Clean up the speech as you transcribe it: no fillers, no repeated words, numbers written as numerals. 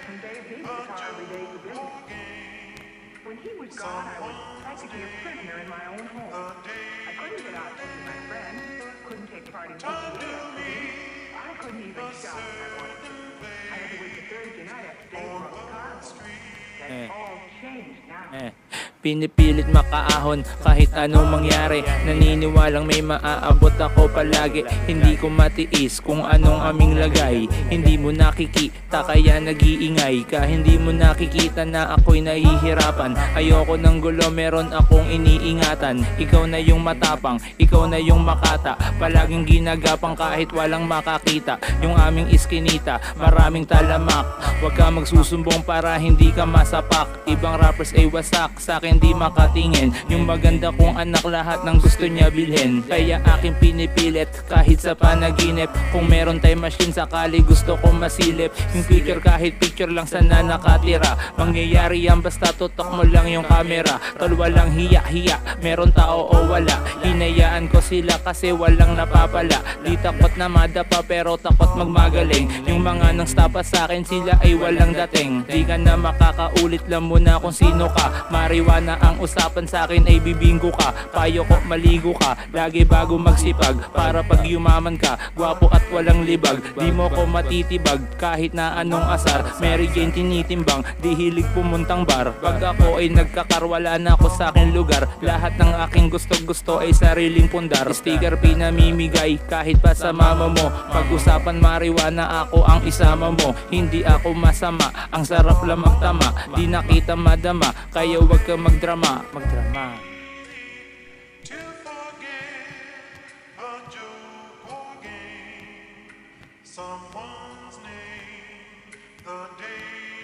conveyed me the car every day to business. When he was gone, I was practically a prisoner in my own home. I couldn't get out to see my friends, couldn't take part in PTA activities. I couldn't even shop if I wanted to. I had to wait till Thursday night after Dave brought the car home. That's all changed now. Pinipilit makaahon kahit anong mangyari. Naniniwalang may maaabot ako palagi. Hindi ko matiis kung anong aming lagay. Hindi mo nakikita kaya nag-iingay ka. Hindi mo nakikita na ako'y nahihirapan. Ayoko ng gulo, meron akong iniingatan. Ikaw na yung matapang, ikaw na yung makata. Palaging ginagapang kahit walang makakita. Yung aming iskinita, maraming talamak. Huwag ka magsusumbong para hindi ka masapak. Ibang rappers ay wasak, sa akin di makatingin. Yung maganda kong anak, lahat ng gusto niya bilhin. Kaya aking pinipilit kahit sa panaginip. Kung meron time machine sakali gusto kong masilip. Yung picture kahit picture lang sana nakatira. Mangyayari yan basta tutok mo lang yung camera. Tol walang hiya-hiya, meron tao o wala. Hinayaan ko sila kasi walang napapala. Di takot na madapa pero takot magmagaling. Yung mga nang stapa sa akin sila ay walang dating. Di ka na makakaulit, lang muna kung sino ka. Mariwana ang usapan sa akin ay bibinggo ka. Payo ko maligo ka, lagi bago magsipag. Para pag yumaman ka, gwapo at walang libag. Di mo ko matitibag kahit na anong asar. Mary Jane tinitimbang, di hilig pumuntang bar. Pag ako ay nagkakarwala na ako sa akin lugar. Lahat ng aking gusto ay sariling pundar. Sticker pinamimigay kahit pa sa mama mo. Pag-usapan mariwana ako ang isama mo. Hindi ako masama, ang sarap lang magtama. Di nakita madama, kaya wag ka magdrama. To forget a joke or game, someone's name, the day